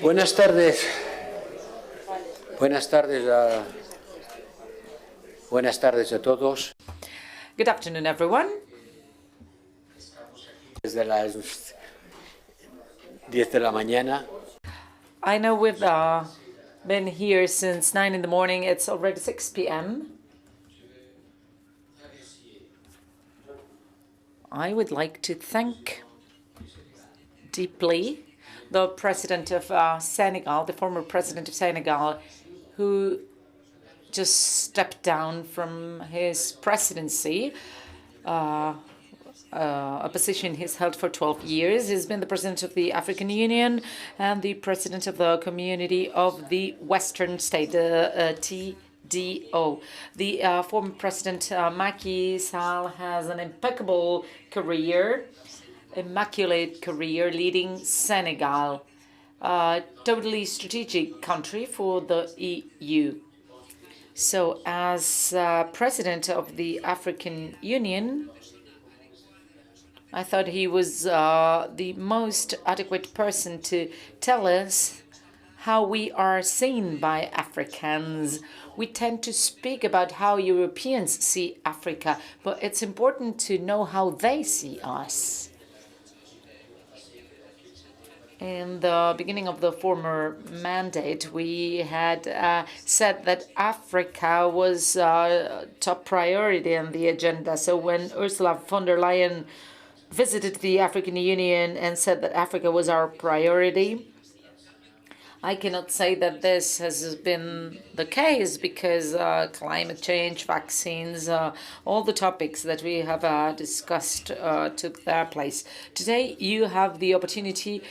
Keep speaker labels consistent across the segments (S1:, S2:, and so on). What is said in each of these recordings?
S1: Buenas tardes. Buenas tardes a todos.
S2: Good afternoon, everyone.
S1: Desde las 10 de la mañana.
S2: I know we've been here since 9 in the morning. It's already 6 p.m. I would like to thank deeply the president of Senegal, the former president of Senegal, who just stepped down from his presidency, a position he's held for 12 years. He's been the president of the African Union and the president of the Community of the Western State, the TDO. The former president Macky Sall has an impeccable career, immaculate career leading Senegal, a totally strategic country for the EU. So as president of the African Union, I thought he was the most adequate person to tell us how we are seen by Africans. We tend to speak about how Europeans see Africa, but it's important to know how they see us. In the beginning of the former mandate, we had said that Africa was top priority on the agenda. So when Ursula von der Leyen visited the African Union and said that Africa was our priority, I cannot say that this has been the case because climate change, vaccines, all the topics that we have discussed took their place. Today, you have the opportunity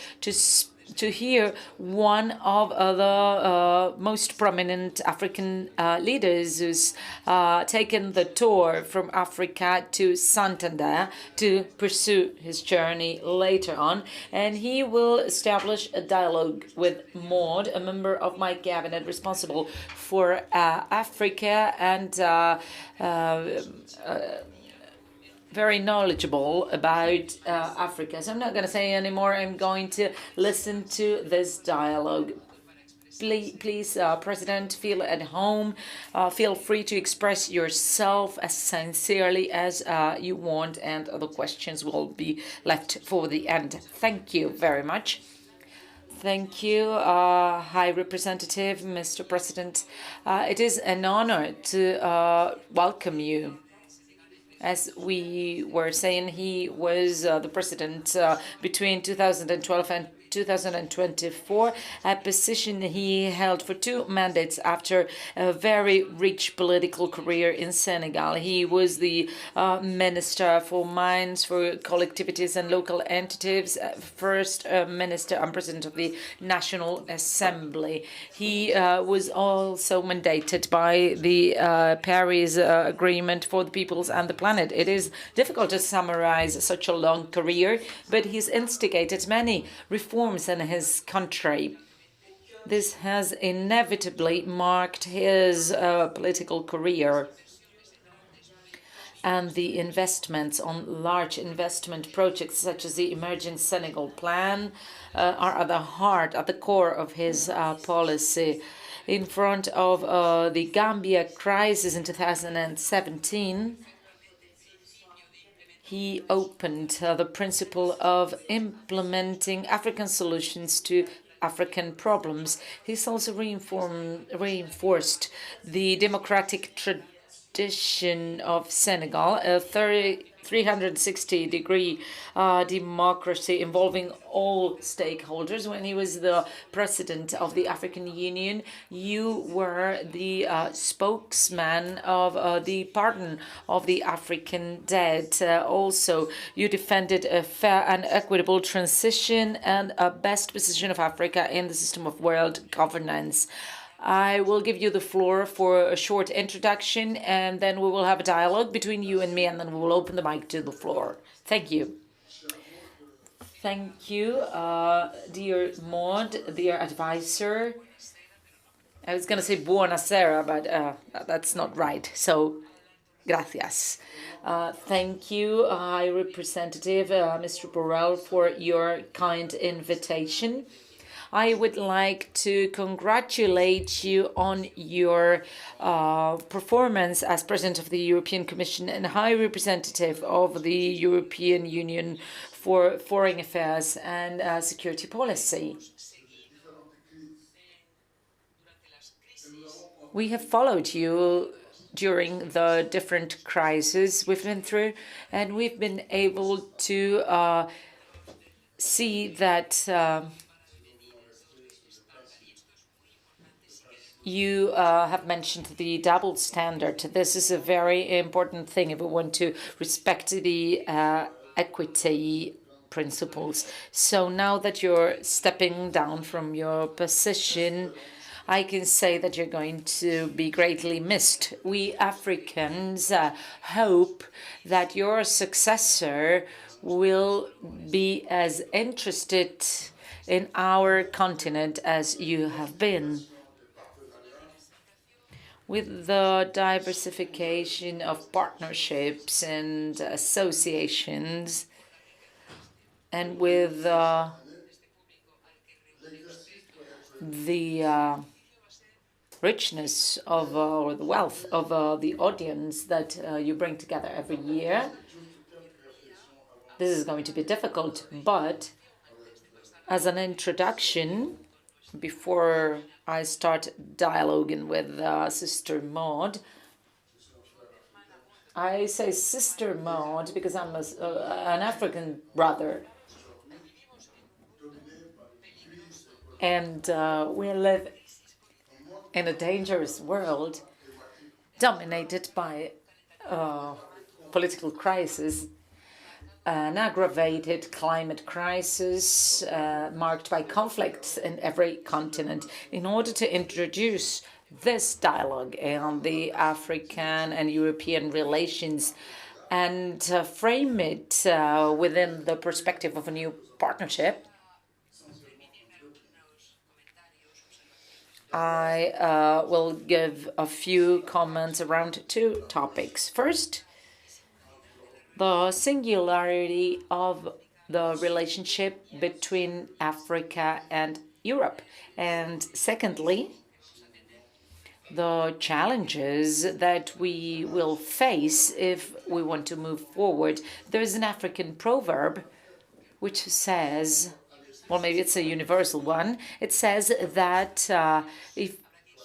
S2: to hear one of the most prominent African leaders who's taken the tour from Africa to Santander to pursue his journey later on. And he will establish a dialogue with Maud, a member of my cabinet responsible for Africa and very knowledgeable about Africa. So I'm not going to say anymore. I'm going to listen to this dialogue. Please, President, feel at home. Feel free to express yourself as sincerely as you want, and the questions will be left for the end. Thank you very much. Thank you, High Representative, Mr. President. It is an honor to welcome you. As we were saying, he was the president between 2012 and 2024, a position he held for 2 mandates after a very rich political career in Senegal. He was the Minister for Mines, for Collectivities and Local Entities, first Minister and President of the National Assembly. He was also mandated by the Paris Agreement for the Peoples and the Planet. It is difficult to summarize such a long career, but he's instigated many reforms in his country. This has inevitably marked his political career. And the investments on large investment projects such as the Emerging Senegal Plan are at the heart, at the core of his policy. In front of the Gambia crisis in 2017, he opened the principle of implementing African solutions to African problems. He's also reinforced the democratic tradition of Senegal, a 360-degree democracy involving all stakeholders. When he was the president of the African Union, you were the spokesman of the pardon of the African dead. Also, you defended a fair and equitable transition and a best position of Africa in the system of world governance. I will give you the floor for a short introduction, and then we will have a dialogue between you and me, and then we will open the mic to the floor. Thank you. Thank you, dear Maud, dear advisor. I was going to say buonasera, but that's not right. So, gracias. Thank you, High Representative Mr. Borrell, for your kind invitation. I would like to congratulate you on your performance as President of the European Commission and High Representative of the European Union for Foreign Affairs and Security Policy. We have followed you during the different crises we've been through, and we've been able to see that you have mentioned the double standard. This is a very important thing if we want to respect the equity principles. So now that you're stepping down from your position, I can say that you're going to be greatly missed. We Africans hope that your successor will be as interested in our continent as you have been. With the diversification of partnerships and associations, and with the richness of or the wealth of the audience that you bring together every year. This is going to be difficult, but as an introduction, before I start dialoguing with Sister Maud, I say Sister Maud because I'm an African brother. And we live in a dangerous world dominated by political crisis, an aggravated climate crisis marked by conflicts in every continent. In order to introduce this dialogue on the African and European relations and frame it within the perspective of a new partnership, I will give a few comments around two topics. First, the singularity of the relationship between Africa and Europe. And secondly, the challenges that we will face if we want to move forward. There's an African proverb which says, well, maybe it's a universal one. It says that if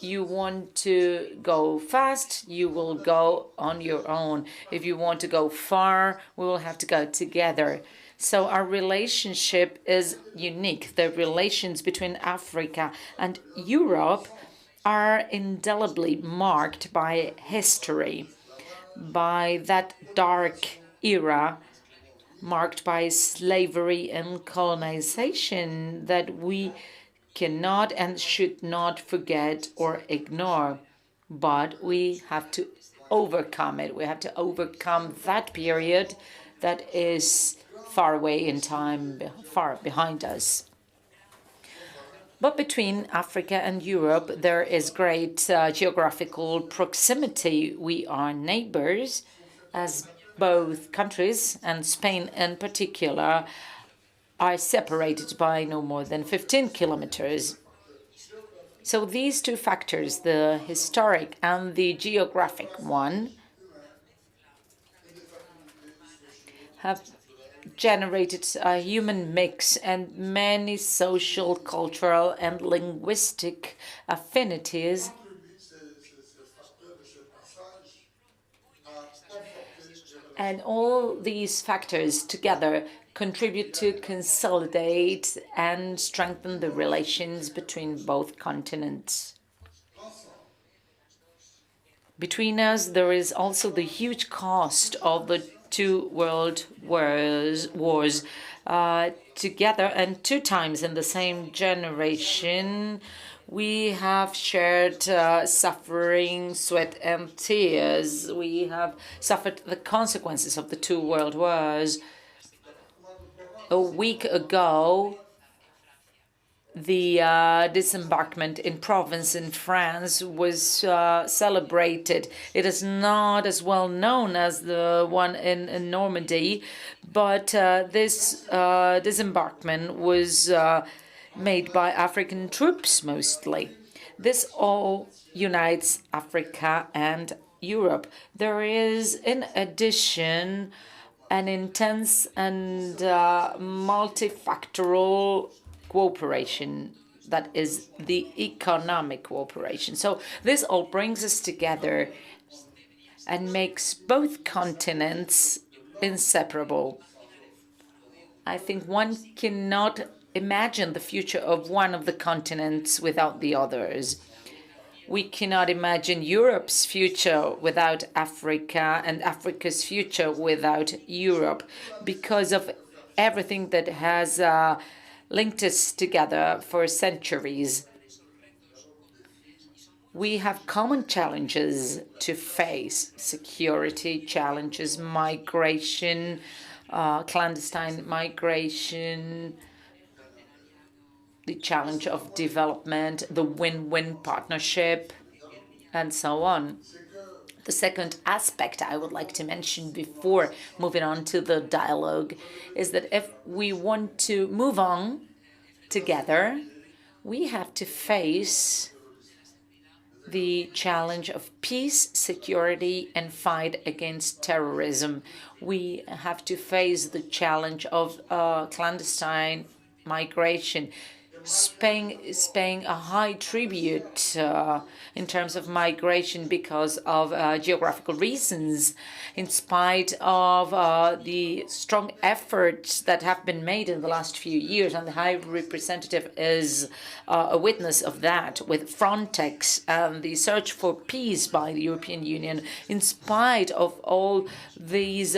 S2: you want to go fast, you will go on your own. If you want to go far, we will have to go together. So our relationship is unique. The relations between Africa and Europe are indelibly marked by history, by that dark era marked by slavery and colonization that we cannot and should not forget or ignore. But we have to overcome it. We have to overcome that period that is far away in time, far behind us. But between Africa and Europe, there is great geographical proximity. We are neighbors, as both countries, and Spain in particular, are separated by no more than 15 kilometers. So these two factors, the historic and the geographic one, have generated a human mix and many social, cultural, and linguistic affinities and all these factors together contribute to consolidate and strengthen the relations between both continents. Between us, there is also the huge cost of the two world wars together, and two times in the same generation. We have shared suffering, sweat, and tears. We have suffered the consequences of the two world wars. A week ago, the disembarkment in Provence in France was celebrated. It is not as well known as the one in Normandy, but this disembarkment was made by African troops mostly. This all unites Africa and Europe. There is, in addition, an intense and multifactorial cooperation, that is the economic cooperation. So this all brings us together and makes both continents inseparable. I think one cannot imagine the future of one of the continents without the others. We cannot imagine Europe's future without Africa and Africa's future without Europe, because of everything that has linked us together for centuries. We have common challenges to face: security challenges, migration, clandestine migration, the challenge of development, the win-win partnership, and so on. The second aspect I would like to mention before moving on to the dialogue is that if we want to move on together, we have to face the challenge of peace, security, and fight against terrorism. We have to face the challenge of clandestine migration. Spain is paying a high tribute in terms of migration because of geographical reasons, in spite of the strong efforts that have been made in the last few years, and the High Representative is a witness of that, with Frontex and the search for peace by the European Union. In spite of all these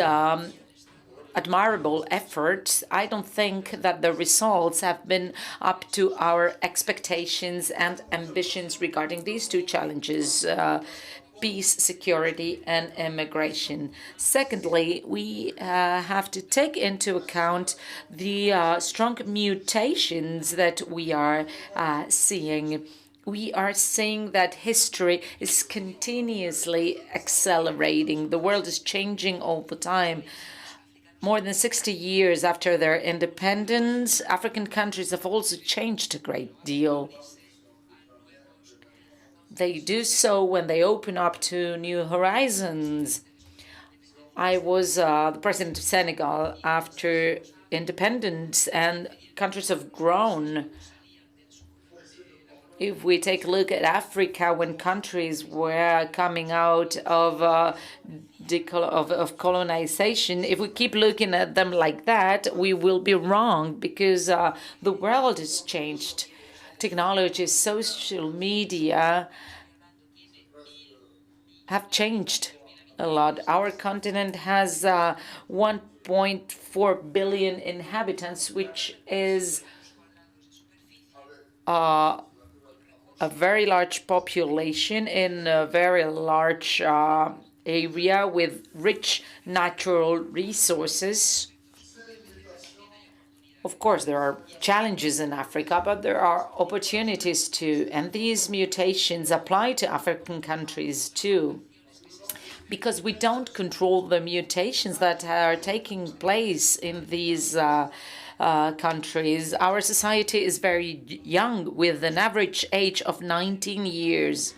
S2: admirable efforts, I don't think that the results have been up to our expectations and ambitions regarding these two challenges, peace, security, and immigration. Secondly, we have to take into account the strong mutations that we are seeing. We are seeing that history is continuously accelerating. The world is changing all the time. More than 60 years after their independence, African countries have also changed a great deal. They do so when they open up to new horizons. I was the president of Senegal after independence, and countries have grown. If we take a look at Africa, when countries were coming out of colonization, if we keep looking at them like that, we will be wrong, because the world has changed. Technology, social media have changed a lot. Our continent has 1.4 billion inhabitants, which is a very large population in a very large area with rich natural resources. Of course, there are challenges in Africa, but there are opportunities too. And these mutations apply to African countries too, because we don't control the mutations that are taking place in these countries. Our society is very young, with an average age of 19 years.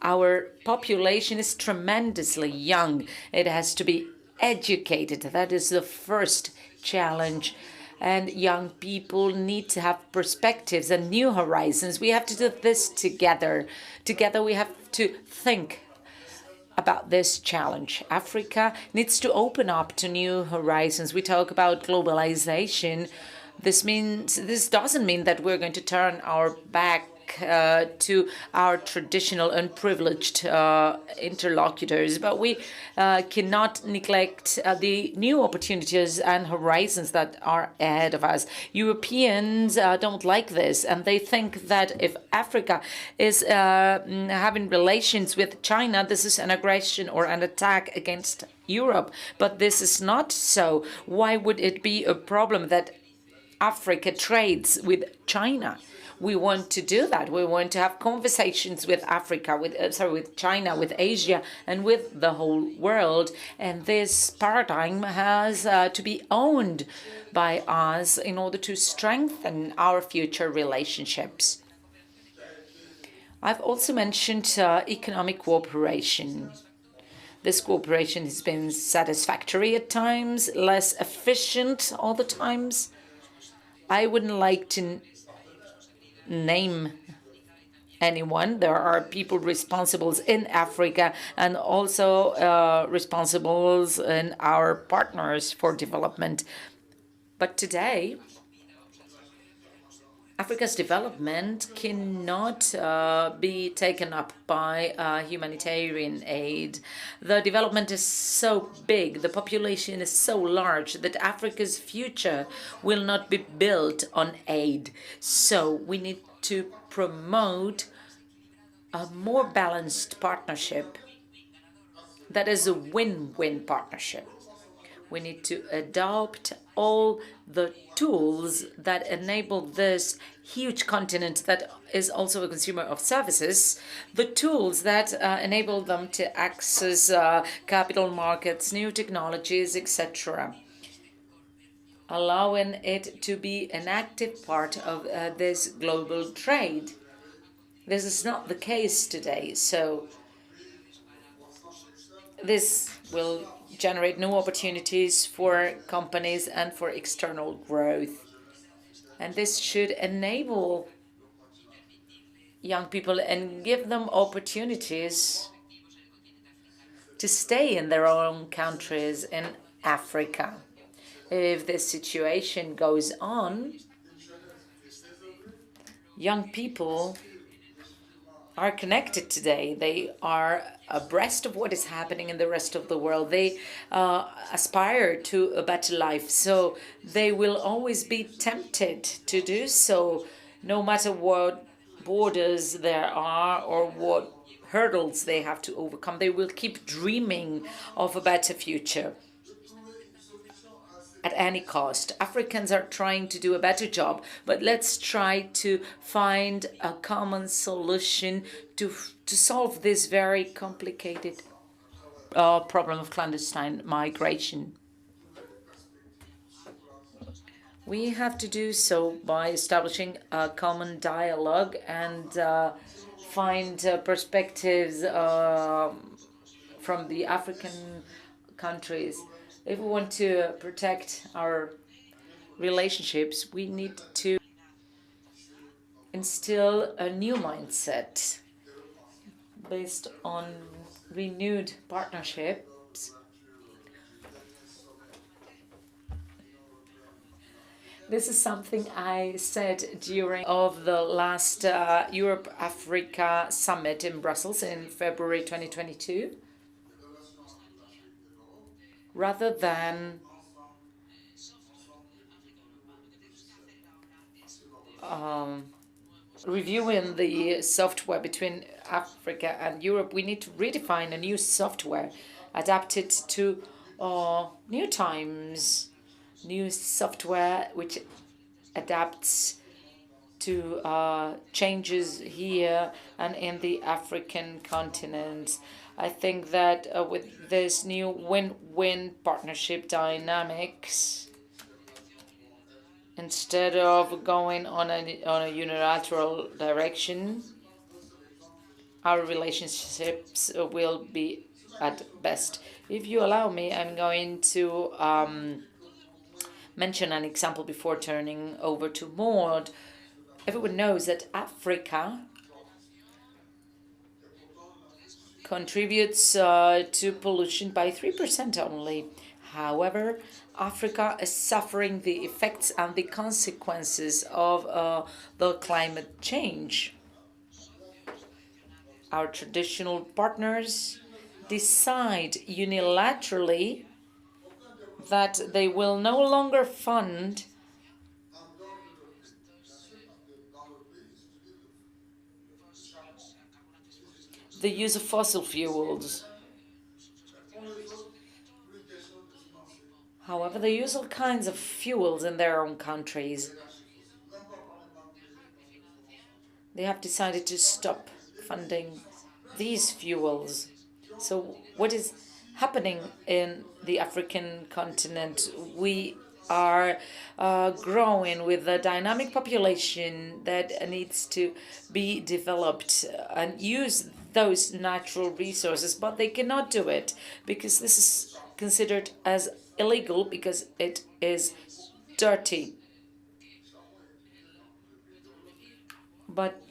S2: Our population is tremendously young. It has to be educated. That is the first challenge. And young people need to have perspectives and new horizons. We have to do this together. Together we have to think about this challenge. Africa needs to open up to new horizons. We talk about globalization. This doesn't mean that we're going to turn our back to our traditional and privileged interlocutors, but we cannot neglect the new opportunities and horizons that are ahead of us. Europeans don't like this, and they think that if Africa is having relations with China, this is an aggression or an attack against Europe. But this is not so. Why would it be a problem that Africa trades with China? We want to do that. We want to have conversations with Africa, with China, with Asia, and with the whole world. And this paradigm has to be owned by us in order to strengthen our future relationships. I've also mentioned economic cooperation. This cooperation has been satisfactory at times, less efficient all the times. I wouldn't like to name anyone. There are people responsible in Africa and also responsibles in our partners for development. But today, Africa's development cannot be taken up by humanitarian aid. The development is so big, the population is so large that Africa's future will not be built on aid. So we need to promote a more balanced partnership that is a win-win partnership. We need to adopt all the tools that enable this huge continent that is also a consumer of services, the tools that enable them to access capital markets, new technologies, etc., allowing it to be an active part of this global trade. This is not the case today, so this will generate new opportunities for companies and for external growth. And this should enable young people and give them opportunities to stay in their own countries in Africa. If this situation goes on, young people are connected today. They are abreast of what is happening in the rest of the world. They aspire to a better life, so they will always be tempted to do so, no matter what borders there are or what hurdles they have to overcome. They will keep dreaming of a better future at any cost. Africans are trying to do a better job, but let's try to find a common solution to solve this very complicated problem of clandestine migration. We have to do so by establishing a common dialogue and find perspectives from the African countries. If we want to protect our relationships, we need to instill a new mindset based on renewed partnerships. This is something I said during the last Europe-Africa summit in Brussels in February 2022. Rather than reviewing the software between Africa and Europe, we need to redefine a new software adapted to new times, new software which adapts to changes here and in the African continent. I think that with this new win-win partnership dynamics, instead of going on a unilateral direction, our relationships will be at best. If you allow me, I'm going to mention an example before turning over to Maud. Everyone knows that Africa contributes to pollution by 3% only. However, Africa is suffering the effects and the consequences of the climate change. Our traditional partners decide unilaterally that they will no longer fund the use of fossil fuels. However, they use all kinds of fuels in their own countries. they have decided to stop funding these fuels. So what is happening in the African continent? We are growing with a dynamic population that needs to be developed and use those natural resources, but they cannot do it because this is considered as illegal because it is dirty. But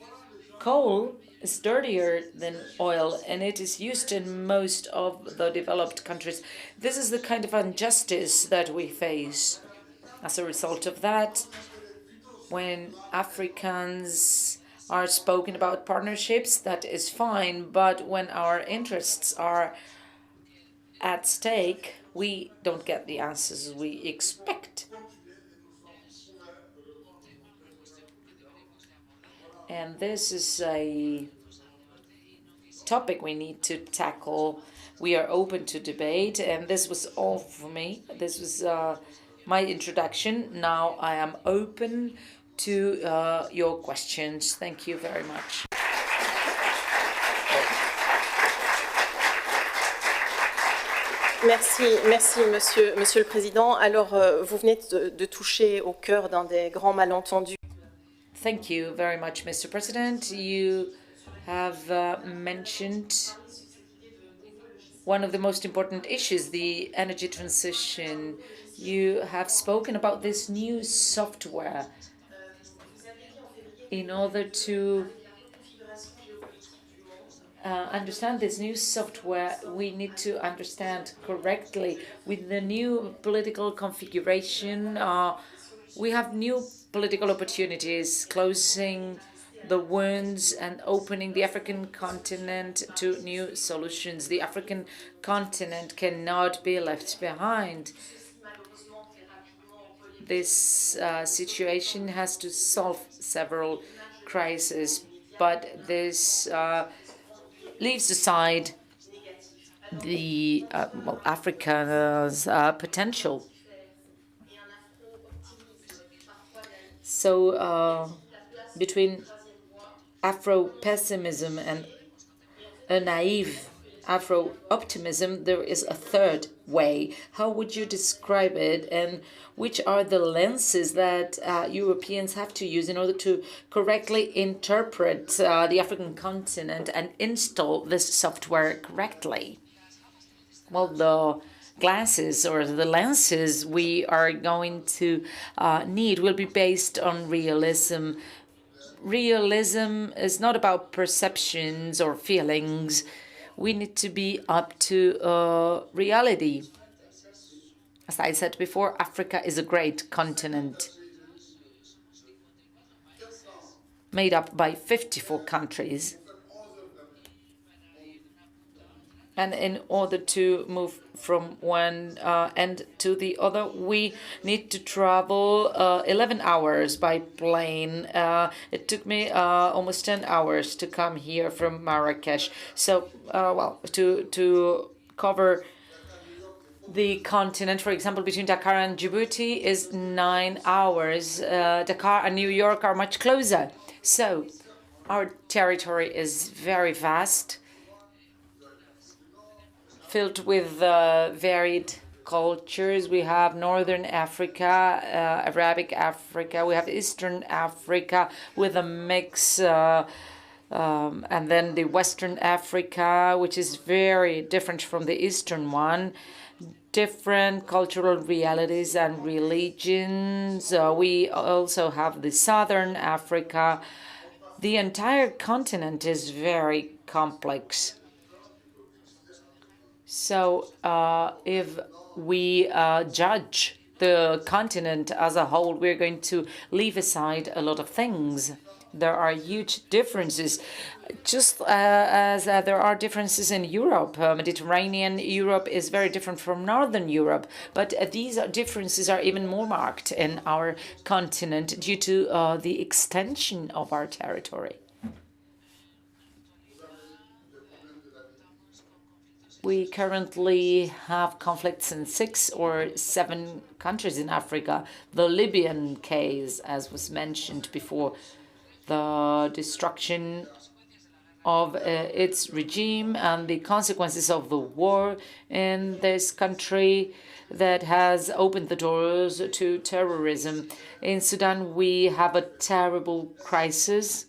S2: coal is dirtier than oil, and it is used in most of the developed countries. This is the kind of injustice that we face. As a result of that, when Africans are spoken about partnerships, that is fine, but when our interests are at stake, we don't get the answers we expect. And this is a topic we need to tackle. We are open to debate, and this was all for me. This was my introduction. Now I am open to your questions. Thank you very much.
S3: Merci, Monsieur le Président. Alors, vous venez de toucher au cœur d'un des grands malentendus.
S2: Thank you very much, Mr. President. You have mentioned one of the most important issues, the energy transition. You have spoken about this new software. In order to understand this new software, we need to understand correctly. With the new political configuration, we have new political opportunities, closing the wounds and opening the African continent to new solutions. The African continent cannot be left behind. This situation has to solve several crises, but this leaves aside the Africa's potential. So between Afro-pessimism and a naive Afro-optimism, there is a third way. How would you describe it, and which are the lenses that Europeans have to use in order to correctly interpret the African continent and install this software correctly? Well, the glasses or the lenses we are going to need will be based on realism. Realism is not about perceptions or feelings. We need to be up to reality. As I said before, Africa is a great continent made up by 54 countries. And in order to move from one end to the other, we need to travel 11 hours by plane. It took me almost 10 hours to come here from Marrakesh. So, to cover the continent, for example, between Dakar and Djibouti is 9 hours. Dakar and New York are much closer. So, our territory is very vast, filled with varied cultures. We have Northern Africa, Arabic Africa, we have Eastern Africa with a mix, and then the Western Africa, which is very different from the Eastern one. Different cultural realities and religions. We also have the Southern Africa. The entire continent is very complex. So if we judge the continent as a whole, we're going to leave aside a lot of things. There are huge differences, just as there are differences in Europe. Mediterranean Europe is very different from Northern Europe, but these differences are even more marked in our continent due to the extension of our territory. We currently have conflicts in 6 or 7 countries in Africa. The Libyan case, as was mentioned before, the destruction of its regime and the consequences of the war in this country that has opened the doors to terrorism. In Sudan, we have a terrible crisis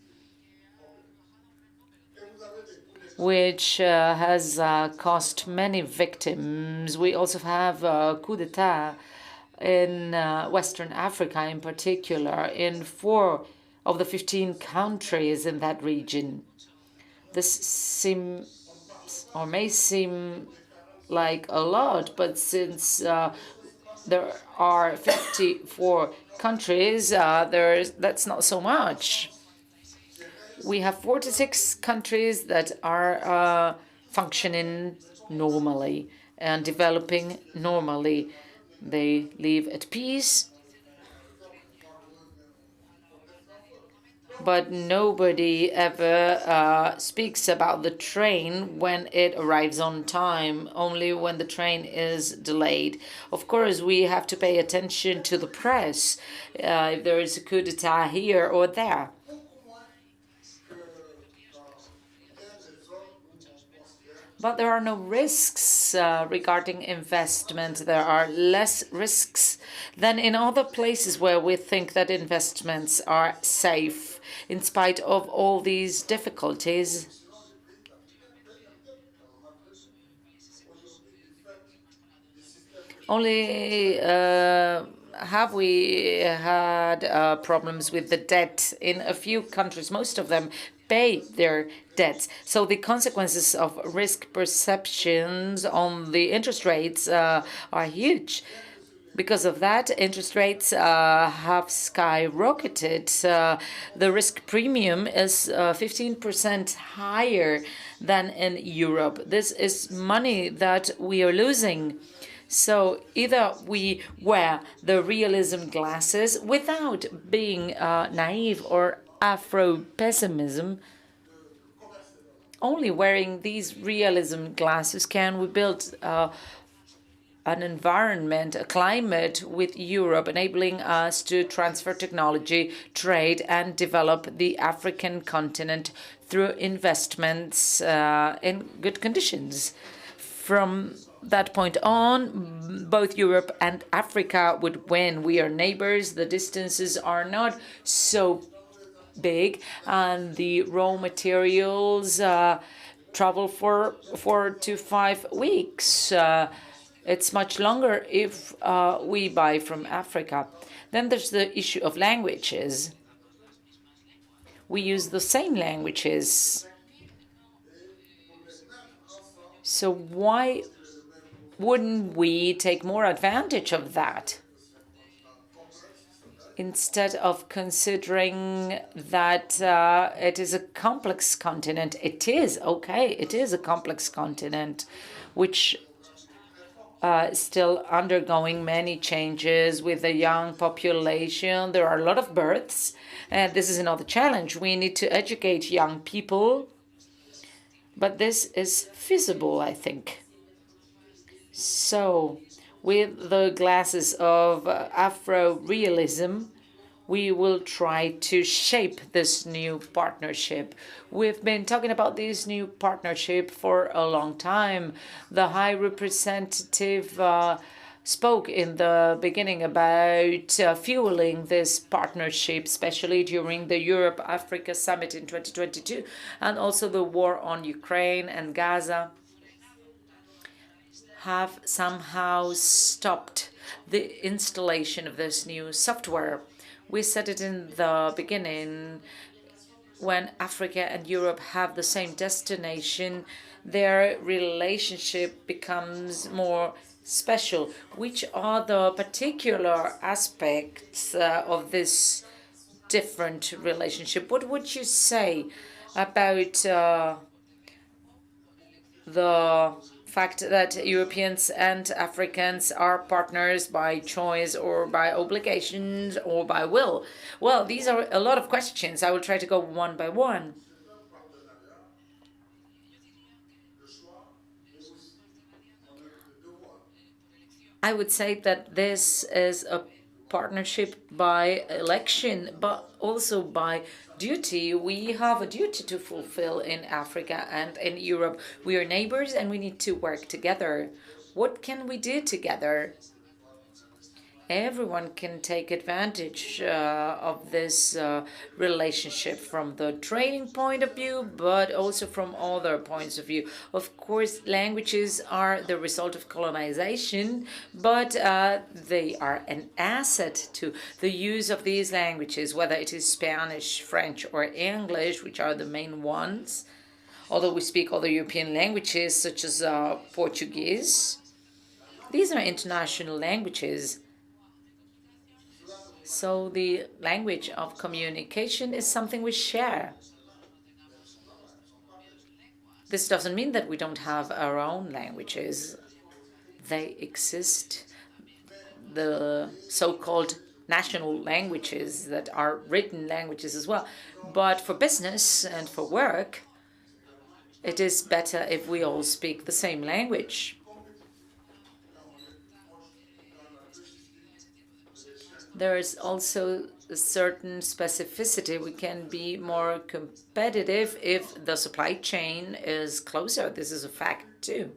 S2: which has cost many victims. We also have a coup d'etat in Western Africa in particular, in 4 of the 15 countries in that region. This seems, or may seem like a lot, but since there are 54 countries, that's not so much. We have 46 countries that are functioning normally and developing normally. They live at peace, but nobody ever speaks about the train when it arrives on time, only when the train is delayed. Of course, we have to pay attention to the press if there is a coup d'etat here or there. But there are no risks regarding investment. There are less risks than in other places where we think that investments are safe, in spite of all these difficulties. Only have we had problems with the debt in a few countries. Most of them pay their debts. So the consequences of risk perceptions on the interest rates are huge. Because of that, interest rates have skyrocketed. The risk premium is 15% higher than in Europe. This is money that we are losing. So either we wear the realism glasses without being naive or Afro-pessimism. Only wearing these realism glasses can we build an environment, a climate with Europe, enabling us to transfer technology, trade, and develop the African continent through investments in good conditions. From that point on, both Europe and Africa would win. We are neighbors, the distances are not so big, and the raw materials travel for 4 to 5 weeks. It's much longer if we buy from Africa. Then there's the issue of languages. We use the same languages. So why wouldn't we take more advantage of that? Instead of considering that it is a complex continent. It is, okay, it is a complex continent, which is still undergoing many changes with a young population. There are a lot of births, and this is another challenge. We need to educate young people, but this is feasible, I think. So, with the glasses of Afro-realism, we will try to shape this new partnership. We've been talking about this new partnership for a long time. The High Representative spoke in the beginning about fueling this partnership, especially during the Europe-Africa Summit in 2022, and also the war on Ukraine and Gaza have somehow stopped the installation of this new software. We said it in the beginning, when Africa and Europe have the same destination, their relationship becomes more special. Which are the particular aspects of this different relationship? What would you say about the fact that Europeans and Africans are partners by choice or by obligations or by will? Well, these are a lot of questions. I will try to go one by one. I would say that this is a partnership by election, but also by duty. We have a duty to fulfill in Africa and in Europe. We are neighbors and we need to work together. What can we do together? Everyone can take advantage of this relationship from the training point of view, but also from other points of view. Of course, languages are the result of colonization, but they are an asset to the use of these languages, whether it is Spanish, French, or English, which are the main ones. Although we speak other European languages, such as Portuguese, these are international languages. So the language of communication is something we share. This doesn't mean that we don't have our own languages. They exist, the so-called national languages that are written languages as well. But for business and for work, it is better if we all speak the same language. There is also a certain specificity. We can be more competitive if the supply chain is closer. This is a fact too.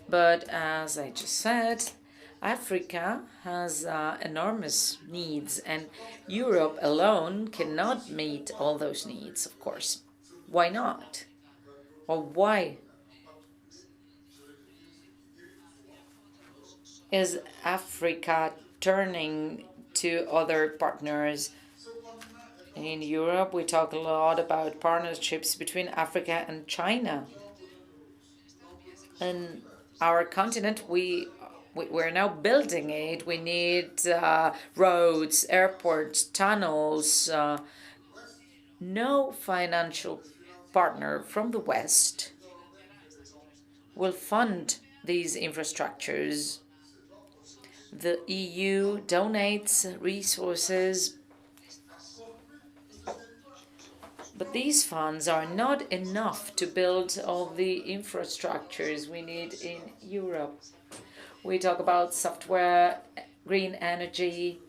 S2: But as I just said, Africa has enormous needs, and Europe alone cannot meet all those needs, of course. Why not? Or why is Africa turning to other partners? In Europe, we talk a lot about partnerships between Africa and China. In our continent, we're now building it. We need roads, airports, tunnels. No financial partner from the West will fund these infrastructures. The EU donates resources, but these funds are not enough to build all the infrastructures we need in Europe. We talk about software, green energy.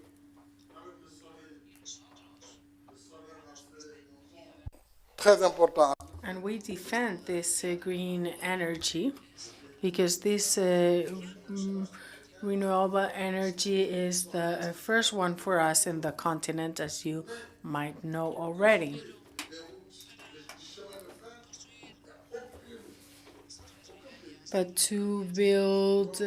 S4: And we defend this green energy because this renewable energy is the first one for us in the continent, as you might know already. But to build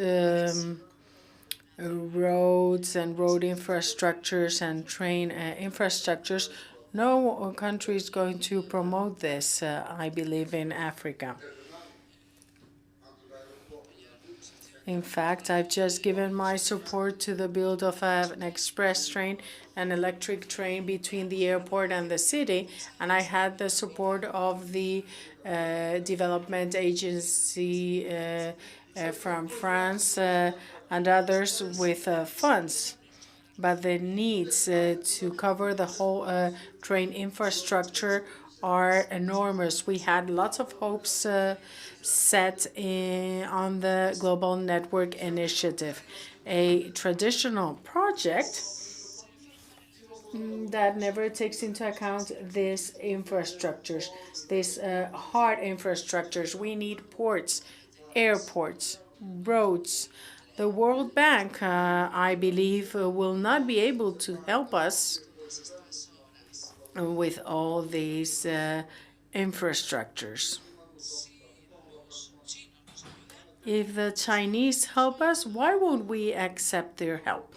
S4: roads and road infrastructures and train infrastructures, no country is going to promote this, I believe, in Africa. In fact, I've just given my support to the build of an express train, an electric train between the airport and the city, and I had the support of the development agency from France and others with funds. But the needs to cover the whole train infrastructure are enormous. We had lots of hopes set on the Global Network Initiative, a traditional project that never takes into account these infrastructures, these hard infrastructures. We need ports, airports, roads. The World Bank, I believe, will not be able to help us with all these infrastructures. If the Chinese help us, why won't we accept their help?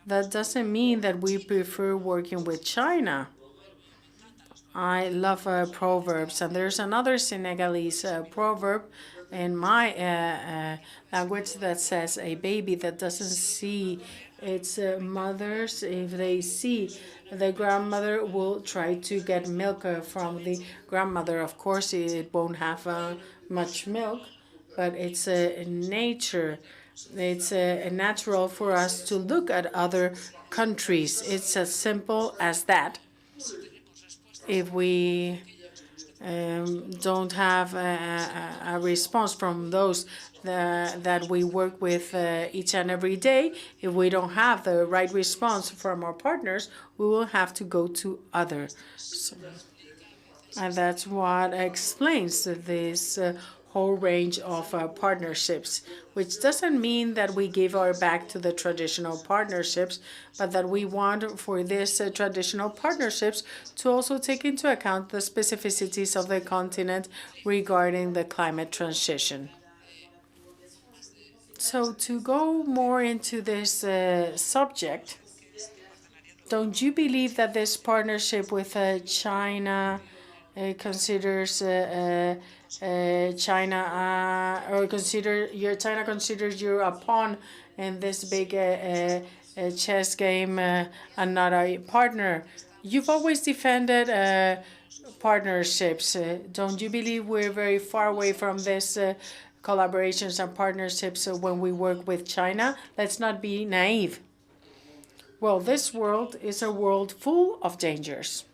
S4: That doesn't mean that we prefer working with China. I love proverbs, and there's another Senegalese proverb in my language that says a baby that doesn't see its mothers, if they see the grandmother, will try to get milk from the grandmother. Of course, it won't have much milk, but it's nature. It's natural for us to look at other countries. It's as simple as that. If we don't have a response from those that we work with each and every day, if we don't have the right response from our partners, we will have to go to others. And that's what explains this whole range of partnerships, which doesn't mean that we give our back to the traditional partnerships, but that we want for these traditional partnerships to also take into account the specificities of the continent regarding the climate transition. So to go more into this subject, don't you believe that this partnership with China considers China China considers you a pawn in this big chess game and not a partner? You've always defended partnerships. Don't you believe we're very far away from this collaborations and partnerships when we work with China? Let's not be naive. Well, this world is a world full of dangers.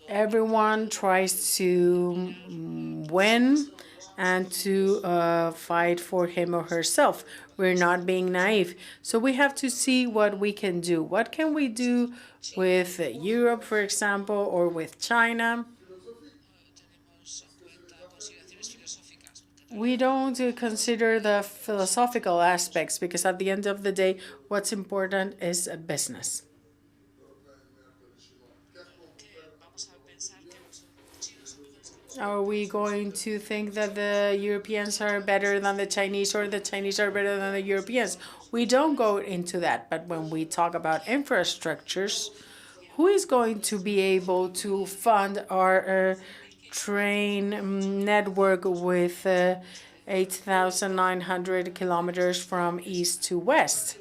S4: Everyone tries to win and to fight for him or herself. We're not being naive. So we have to see what we can do. What can we do with Europe, for example, or with China? We don't consider the philosophical aspects because at the end of the day, what's important is business. Are we going to think that the Europeans are better than the Chinese or the Chinese are better than the Europeans? We don't go into that. But when we talk about infrastructures, who is going to be able to fund our train network with 8,900 kilometers from east to west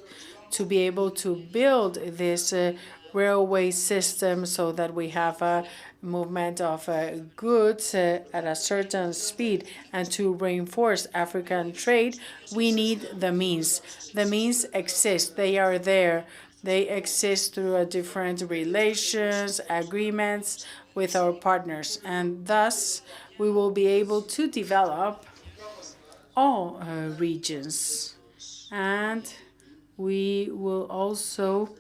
S4: to be able to build this railway system so that we have a movement of goods at a certain speed and to reinforce African trade? We need the means. The means exist. They are there. They exist through different relations, agreements with our partners, and thus we will be able to develop all regions, and we will also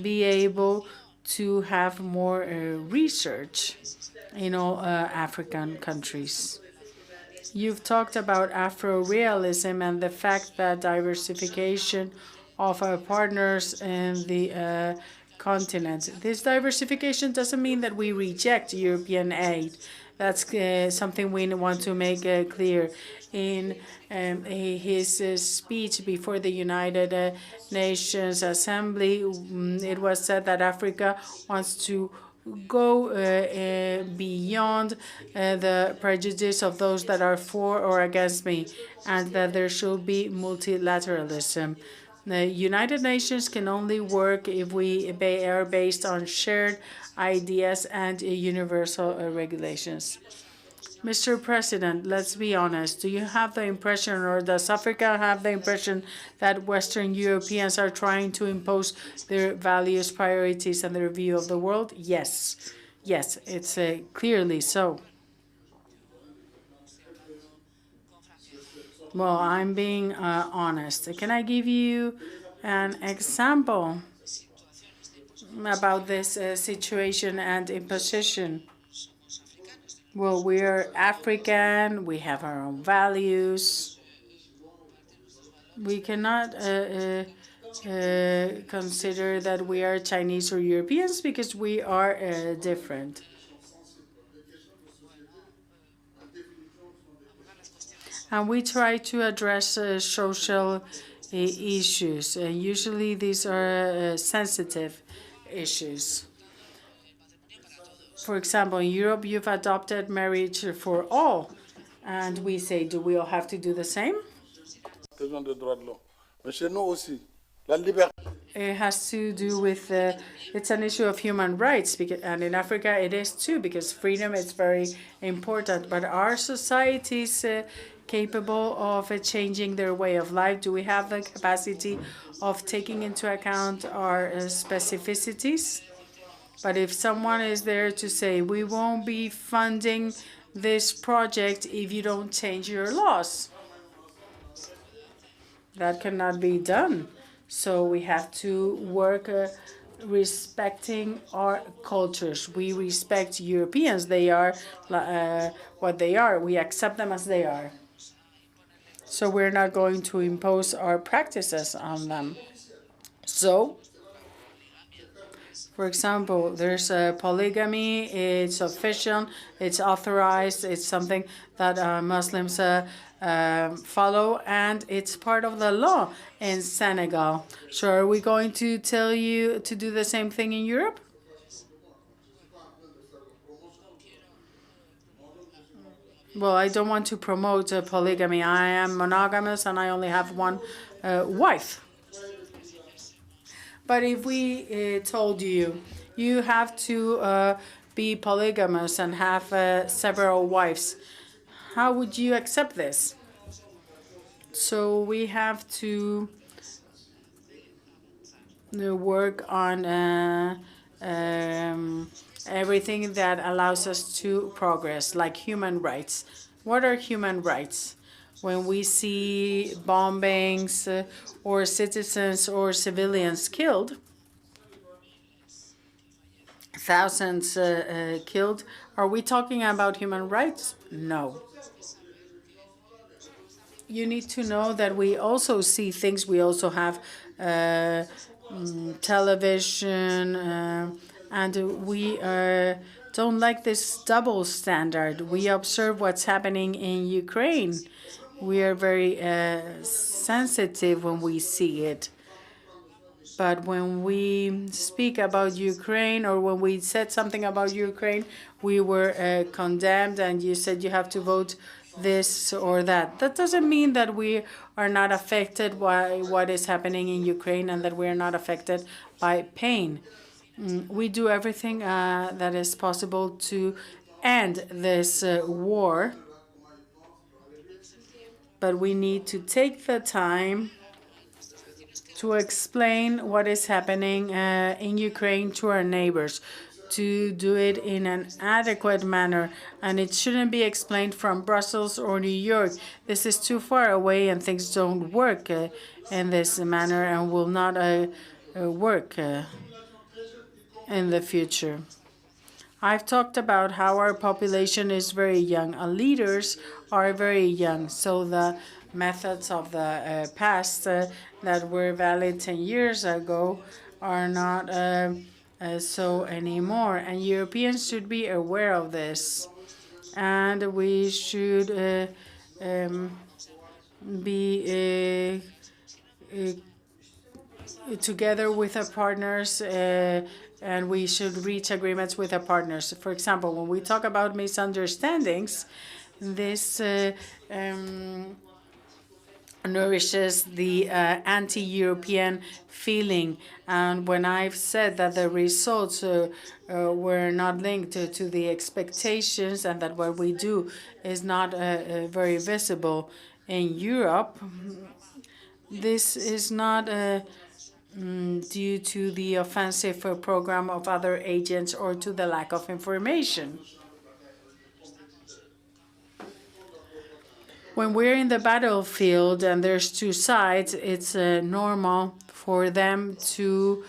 S4: be able to have more research in all African countries. You've talked about Afro-realism and the fact that diversification of our partners in the continent. This diversification doesn't mean that we reject European aid. That's something we want to make clear. In his speech before the United Nations Assembly, it was said that Africa wants to go beyond the prejudice of those that are for or against me, and that there should be multilateralism. The United Nations can only work if we are based on shared ideas and universal regulations. Mr. President, let's be honest. Do you have the impression, or does Africa have the impression, that Western Europeans are trying to impose their values, priorities, and their view of the world? Yes. Yes, it's clearly so. Well, I'm being honest. Can I give you an example about this situation and imposition? Well, we are African. We have our own values. We cannot consider that we are Chinese or Europeans because we are different. And we try to address social issues. Usually these are sensitive issues. For example, in Europe, you've adopted marriage for all. And we say, do we all have to do the same? It has to do with, it's an issue of human rights, because, and in Africa it is too, because freedom is very important. But are societies capable of changing their way of life? Do we have the capacity of taking into account our specificities? But if someone is there to say, we won't be funding this project if you don't change your laws, that cannot be done. So we have to work respecting our cultures. We respect Europeans. They are what they are. We accept them as they are. So we're not going to impose our practices on them. So, for example, there's a polygamy, it's official, it's authorized, it's something that Muslims follow, and it's part of the law in Senegal. So are we going to tell you to do the same thing in Europe? Well, I don't want to promote polygamy. I am monogamous and I only have one wife. But if we told you, you have to be polygamous and have several wives, how would you accept this? So we have to work on everything that allows us to progress, like human rights. What are human rights? When we see bombings or citizens or civilians killed, thousands killed, are we talking about human rights? No. You need to know that we also see things. We also have television, and we don't like this double standard. We observe what's happening in Ukraine. We are very sensitive when we see it. But when we speak about Ukraine, or when we said something about Ukraine, we were condemned, and you said you have to vote this or that. That doesn't mean that we are not affected by what is happening in Ukraine and that we are not affected by pain. We do everything that is possible to end this war, but we need to take the time to explain what is happening in Ukraine to our neighbors, to do it in an adequate manner. And it shouldn't be explained from Brussels or New York. This is too far away and things don't work in this manner and will not work in the future. I've talked about how our population is very young. Our leaders are very young. So the methods of the past that were valid 10 years ago are not so anymore. And Europeans should be aware of this. And we should be together with our partners, and we should reach agreements with our partners. For example, when we talk about misunderstandings, this nourishes the anti-European feeling. And when I've said that the results were not linked to the expectations and that what we do is not very visible in Europe, this is not due to the offensive program of other agents or to the lack of information. When we're in the battlefield and there's two sides, it's normal for them to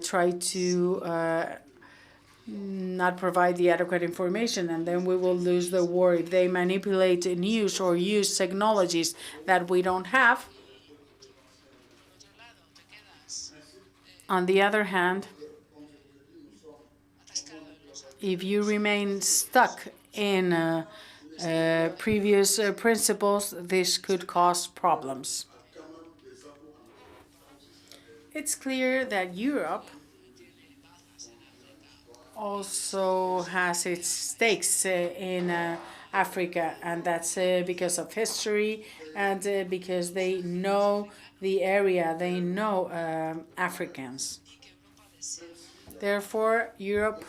S4: try to not provide the adequate information, and then we will lose the war. If they manipulate news or use technologies that we don't have. On the other hand, if you remain stuck in previous principles, this could cause problems. It's clear that Europe also has its stakes in Africa, and that's because of history and because they know the area, they know Africans. Therefore, Europe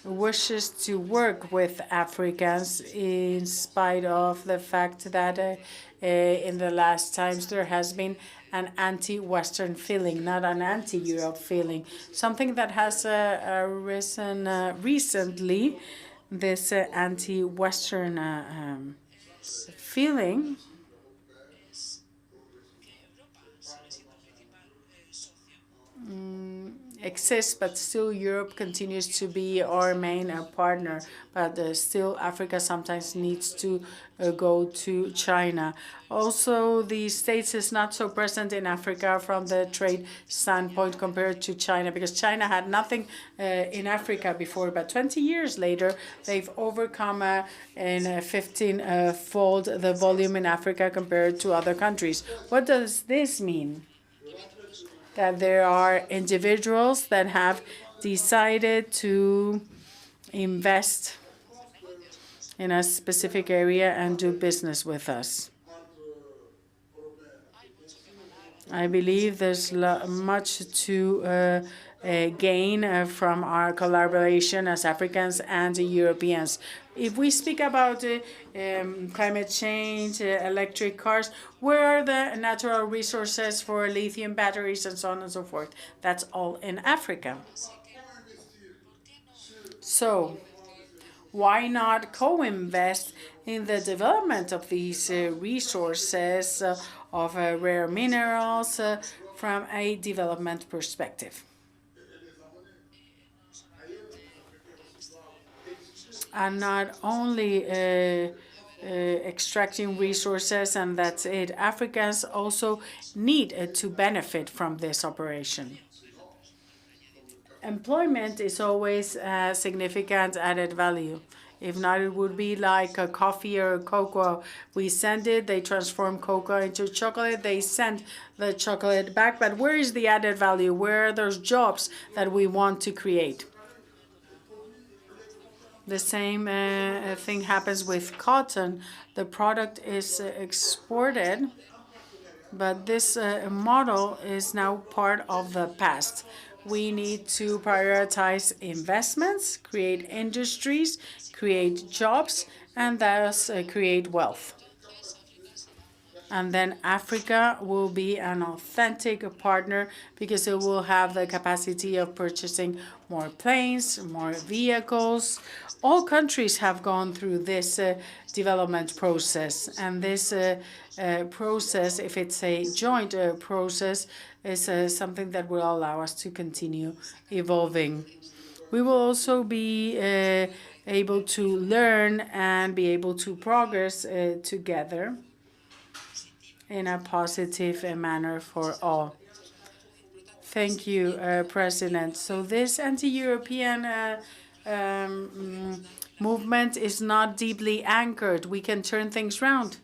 S4: wishes to work with Africans in spite of the fact that in the last times there has been an anti-Western feeling, not an anti-Europe feeling. Something that has arisen recently, this anti-Western feeling exists, but still Europe continues to be our main partner. But still Africa sometimes needs to go to China. Also, the States is not so present in Africa from the trade standpoint compared to China, because China had nothing in Africa before, but 20 years later, they've overcome in 15-fold the volume in Africa compared to other countries. What does this mean? That there are individuals that have decided to invest in a specific area and do business with us. I believe there's much to gain from our collaboration as Africans and Europeans. If we speak about climate change, electric cars, where are the natural resources for lithium batteries and so on and so forth? That's all in Africa. So why not co-invest in the development of these resources of rare minerals from a development perspective? And not only extracting resources and that's it. Africans also need to benefit from this operation. Employment is always a significant added value. If not, it would be like a coffee or a cocoa. We send it, they transform cocoa into chocolate, they send the chocolate back. But where is the added value? Where are those jobs that we want to create? The same thing happens with cotton. The product is exported, but this model is now part of the past. We need to prioritize investments, create industries, create jobs, and thus create wealth. And then Africa will be an authentic partner because it will have the capacity of purchasing more planes, more vehicles. All countries have gone through this development process. And this process, if it's a joint process, is something that will allow us to continue evolving. We will also be able to learn and be able to progress together in a positive manner for all. Thank you, President. So this anti-European movement is not deeply anchored. We can turn things around.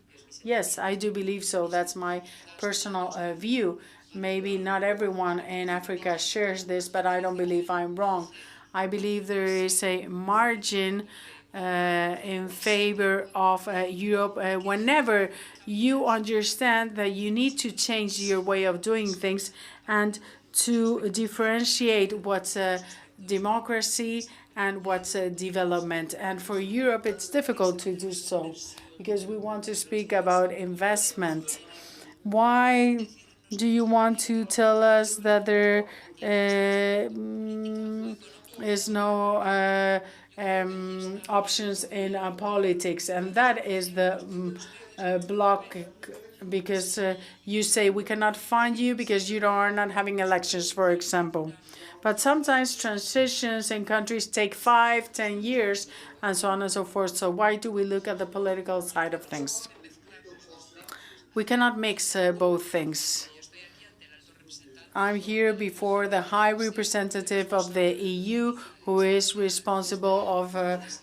S4: Yes, I do believe so. That's my personal view. Maybe not everyone in Africa shares this, but I don't believe I'm wrong. I believe there is a margin in favor of Europe whenever you understand that you need to change your way of doing things and to differentiate what's democracy and what's development. And for Europe, it's difficult to do so because we want to speak about investment. Why do you want to tell us that there is no options in politics? And that is the block, because you say we cannot find you because you are not having elections, for example. But sometimes transitions in countries take 5, 10 years, and so on and so forth. So why do we look at the political side of things? We cannot mix both things. I'm here before the High Representative of the EU, who is responsible of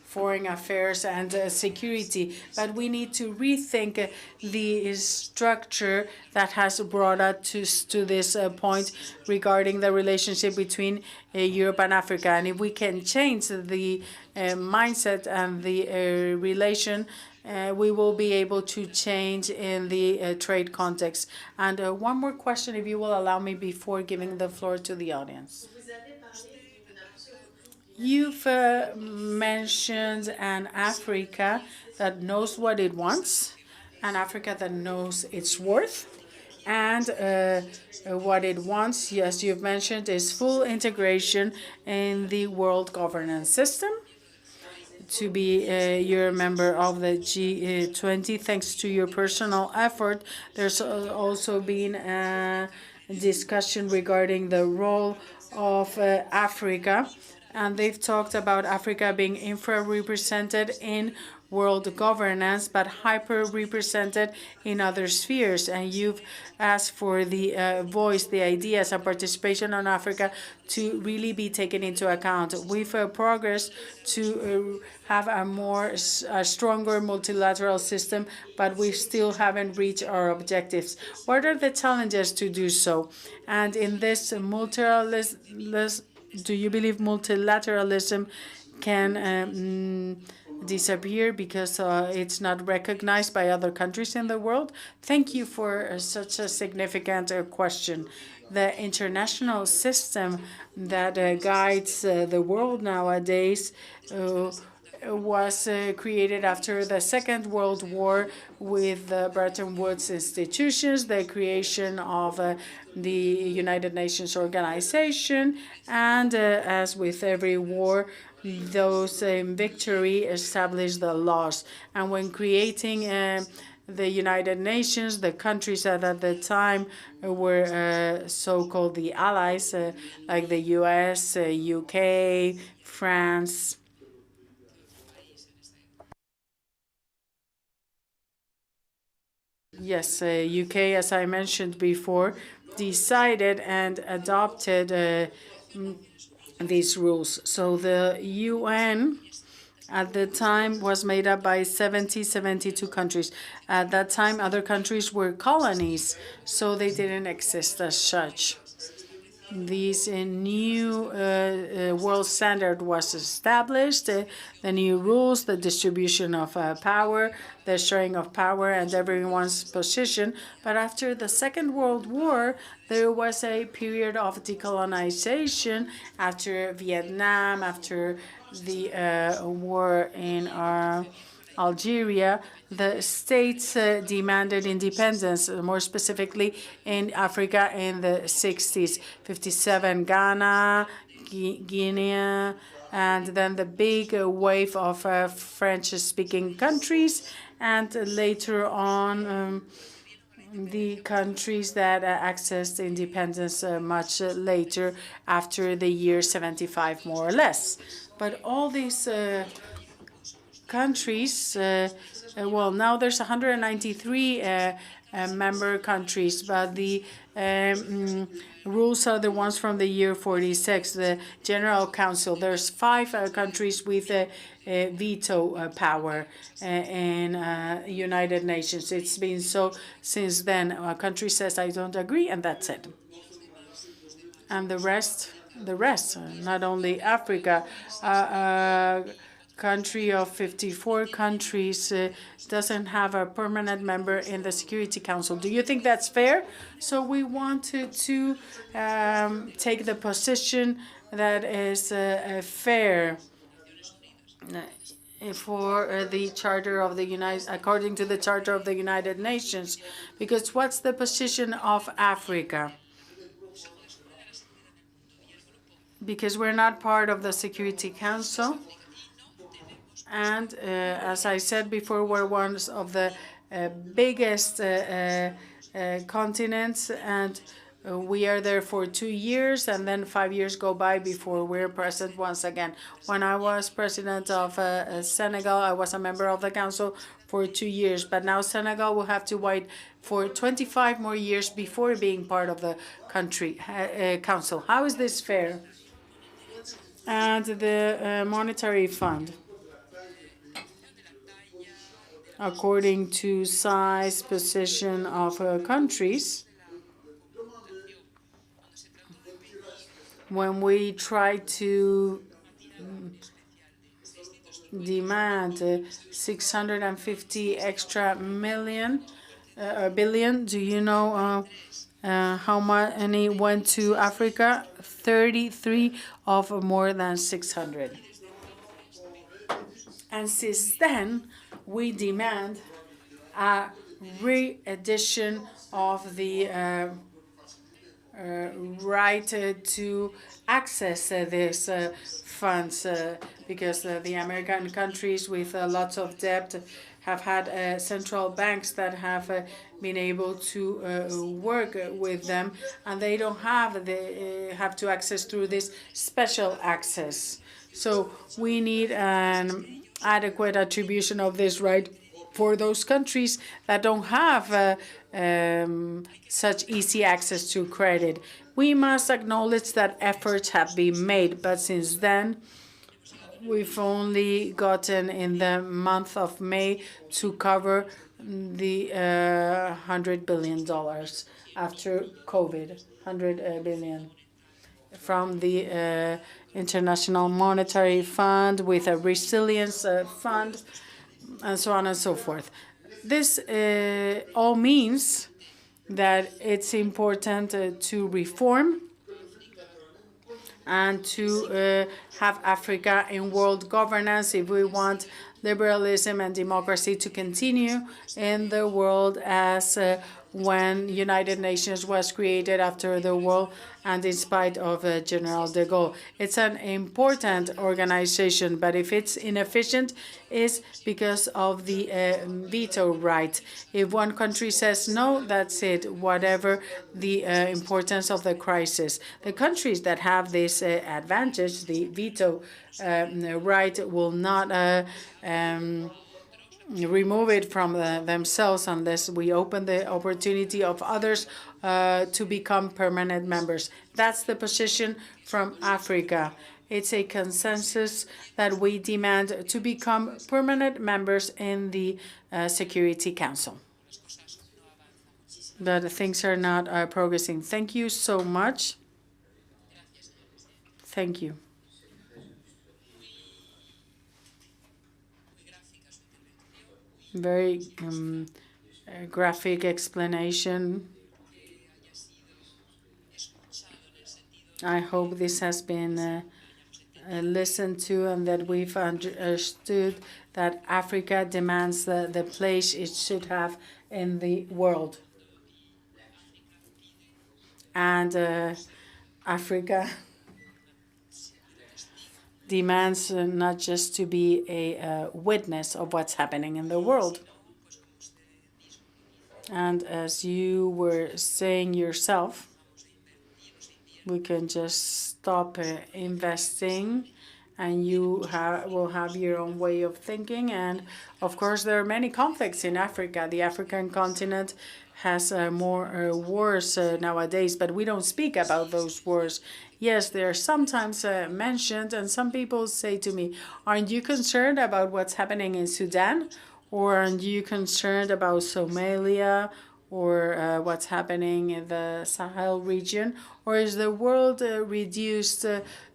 S4: foreign affairs and security. But we need to rethink the structure that has brought us to this point regarding the relationship between Europe and Africa. And if we can change the mindset and the relation, we will be able to change in the trade context. And one more question, if you will allow me, before giving the floor to the audience. You've mentioned an Africa that knows what it wants, an Africa that knows its worth and what it wants, as you've mentioned, is full integration in the world governance system. To be you're a member of the G20, thanks to your personal effort. There's also been a discussion regarding the role of Africa, and they've talked about Africa being infra-represented in world governance, but hyper-represented in other spheres. And you've asked for the voice, the ideas, and participation on Africa to really be taken into account. We've progressed to have a stronger multilateral system, but we still haven't reached our objectives. What are the challenges to do so? And in this multilateralism, do you believe multilateralism can disappear because it's not recognized by other countries in the world? Thank you for such a significant question. The international system that guides the world nowadays was created after the Second World War with the Bretton Woods institutions, the creation of the United Nations Organization, and as with every war, those victory established the laws. And when creating the United Nations, the countries that at the time were so-called the allies, like the US, UK, France, yes, UK, as I mentioned before, decided and adopted these rules. So the UN at the time was made up by 72 countries. At that time, other countries were colonies, so they didn't exist as such. These new world standard was established, the new rules, the distribution of power, the sharing of power, and everyone's position. But after the Second World War, there was a period of decolonization after Vietnam, after the war in Algeria. The states demanded independence, more specifically in Africa in the 60s, 57 Ghana, Guinea, and then the big wave of French-speaking countries, and later on the countries that accessed independence much later, after the year 75, more or less. But all these countries, well, now there's 193 member countries, but the rules are the ones from the year 46, the General Council. There's 5 countries with veto power in United Nations. It's been so since then. A country says, I don't agree, and that's it. And the rest, not only Africa, country of 54 countries doesn't have a permanent member in the Security Council. Do you think that's fair? So we wanted to take the position that is fair for the Charter of the according to the Charter of the United Nations, because what's the position of Africa? Because we're not part of the Security Council. And as I said before, we're one of the biggest continents, and we are there for 2 years, and then 5 years go by before we're present once again. When I was president of Senegal, I was a member of the council for 2 years, but now Senegal will have to wait for 25 more years before being part of the council. How is this fair? And the monetary fund, according to size, position of countries, when we try to demand 650 extra billion, do you know how money went to Africa? 33 of more than 600. And since then, we demand a re-edition of the right to access these funds because the American countries with lots of debt have had central banks that have been able to work with them, and they don't have have to access through this special access. So we need an adequate attribution of this right for those countries that don't have such easy access to credit. We must acknowledge that efforts have been made, but since then, we've only gotten in the month of May to cover the $100 billion after COVID, 100 billion from the International Monetary Fund with a resilience fund, and so on and so forth. This all means that it's important to reform and to have Africa in world governance if we want liberalism and democracy to continue in the world as when United Nations was created after the war and in spite of General de Gaulle. It's an important organization, but if it's inefficient, it's because of the veto right. If one country says no, that's it, whatever the importance of the crisis. The countries that have this advantage, the veto right, will not remove it from themselves unless we open the opportunity of others to become permanent members. That's the position from Africa. It's a consensus that we demand to become permanent members in the Security Council. But things are not progressing. Thank you so much. Thank you. Very graphic explanation. I hope this has been listened to and that we've understood that Africa demands the place it should have in the world. And Africa demands not just to be a witness of what's happening in the world. And as you were saying yourself, we can just stop investing and you will have your own way of thinking. And of course, there are many conflicts in Africa. The African continent has more wars nowadays, but we don't speak about those wars. Yes, they are sometimes mentioned, and some people say to me, aren't you concerned about what's happening in Sudan? Or aren't you concerned about Somalia or what's happening in the Sahel region? Or is the world reduced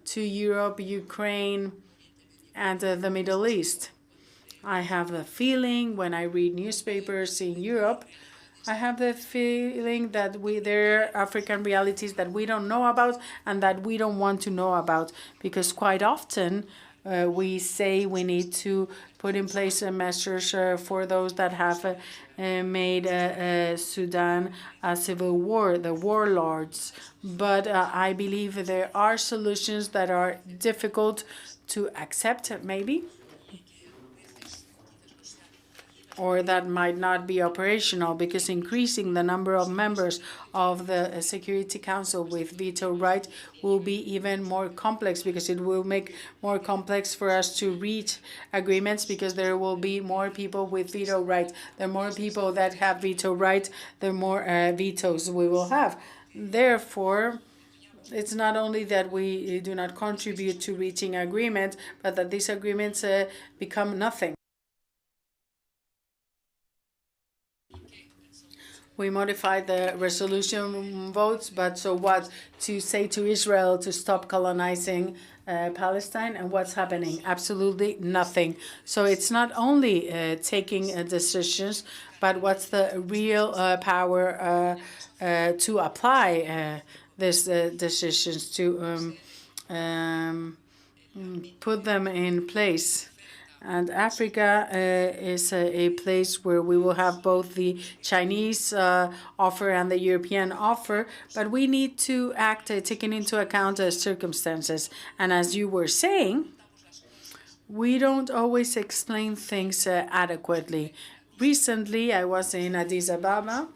S4: to Europe, Ukraine, and the Middle East? I have a feeling when I read newspapers in Europe, I have the feeling that there are African realities that we don't know about and that we don't want to know about, because quite often we say we need to put in place measures for those that have made Sudan a civil war, the warlords. But I believe there are solutions that are difficult to accept, maybe, or that might not be operational, because increasing the number of members of the Security Council with veto right will be even more complex, because it will make more complex for us to reach agreements, because there will be more people with veto right. The more people that have veto right, the more vetoes we will have. Therefore, it's not only that we do not contribute to reaching agreement, but that these agreements become nothing. We modified the resolution votes, but so what? To say to Israel to stop colonizing Palestine, and what's happening? Absolutely nothing. So it's not only taking decisions, but what's the real power to apply these decisions, to put them in place. And Africa is a place where we will have both the Chinese offer and the European offer, but we need to act taking into account the circumstances. And as you were saying, we don't always explain things adequately. Recently, I was in Addis Ababa,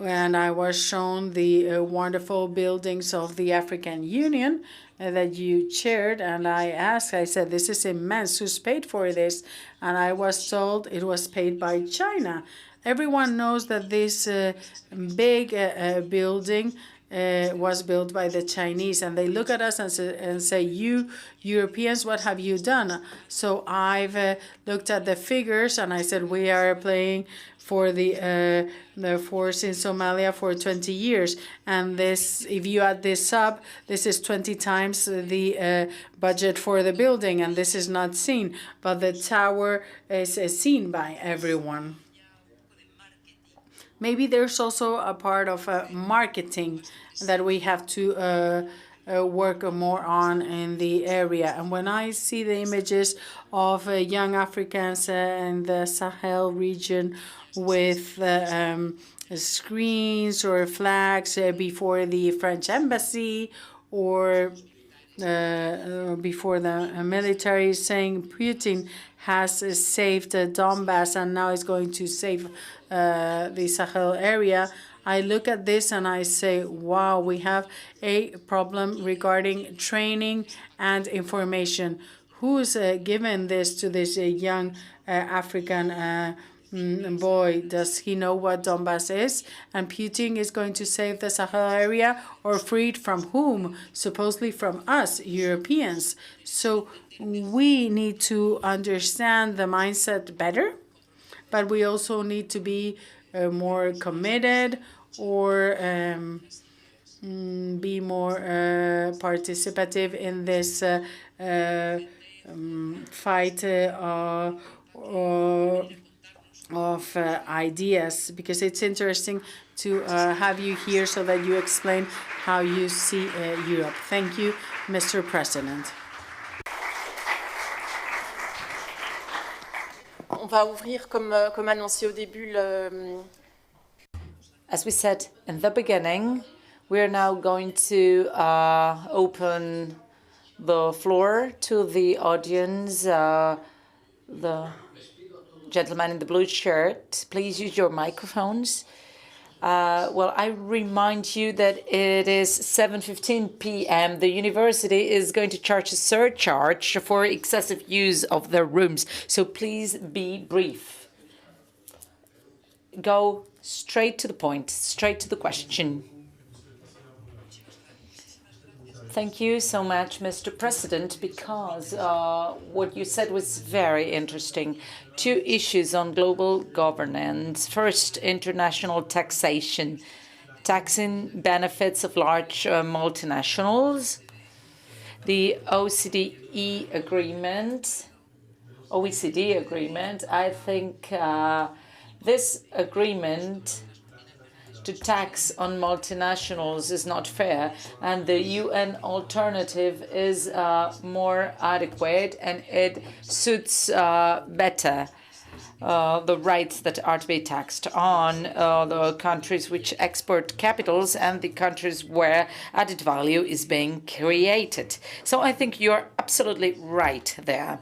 S4: and I was shown the wonderful buildings of the African Union that you chaired, and I said, this is immense, who's paid for this? And I was told it was paid by China. Everyone knows that this big building was built by the Chinese, and they look at us and say, you Europeans, what have you done? So I've looked at the figures, and I said, we are playing for the force in Somalia for 20 years. And this, if you add this up, this is 20 times the budget for the building, and this is not seen. But the tower is seen by everyone. Maybe there's also a part of marketing that we have to work more on in the area. And when I see the images of young Africans in the Sahel region with screens or flags before the French embassy or before the military saying Putin has saved Donbass and now is going to save the Sahel area, I look at this and I say, wow, we have a problem regarding training and information. Who's given this to this young African boy? Does he know what Donbass is? And Putin is going to save the Sahel area, or freed from whom? Supposedly from us, Europeans. So we need to understand the mindset better, but we also need to be more committed or be more participative in this fight of ideas, because it's interesting to have you here so that you explain how you see Europe. Thank you, Mr. President.
S3: On va ouvrir, comme annoncé au début,
S2: As we said in the beginning, we are now going to open the floor to the audience. The gentleman in the blue shirt, please use your microphones. Well, I remind you that it is 7:15 p.m. The university is going to charge a surcharge for excessive use of their rooms, so please be brief. Go straight to the point, straight to the question. Thank you so much, Mr. President, because what you said was very interesting. Two issues on global governance. First, international taxation, taxing benefits of large multinationals. The OECD agreement, I think this agreement to tax on multinationals is not fair, and the UN alternative is more adequate, and it suits better the rights that are to be taxed on the countries which export capitals and the countries where added value is being created. So I think you're absolutely right there.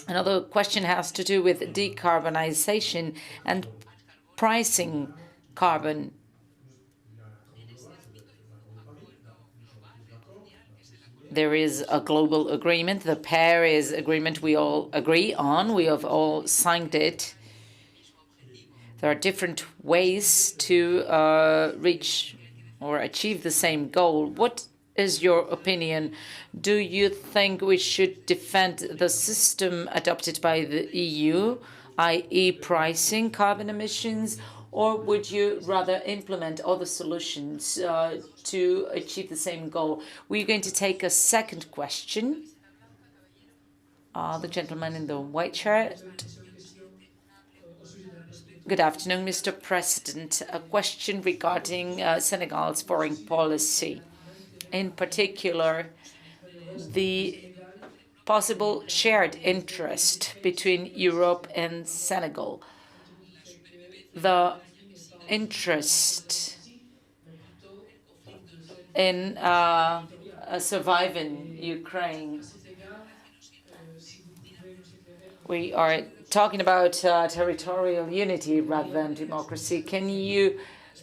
S2: Another question has to do with decarbonization and pricing carbon. There is a global agreement, the Paris Agreement we all agree on. We have all signed it. There are different ways to reach or achieve the same goal. What is your opinion? Do you think we should defend the system adopted by the EU, i.e. pricing carbon emissions, or would you rather implement other solutions to achieve the same goal? We're going to take a second question. The gentleman in the white shirt. Good afternoon, Mr. President. A question regarding Senegal's foreign policy. In particular, the possible shared interest between Europe and Senegal. The interest in surviving Ukraine. We are talking about territorial unity rather than democracy. Can you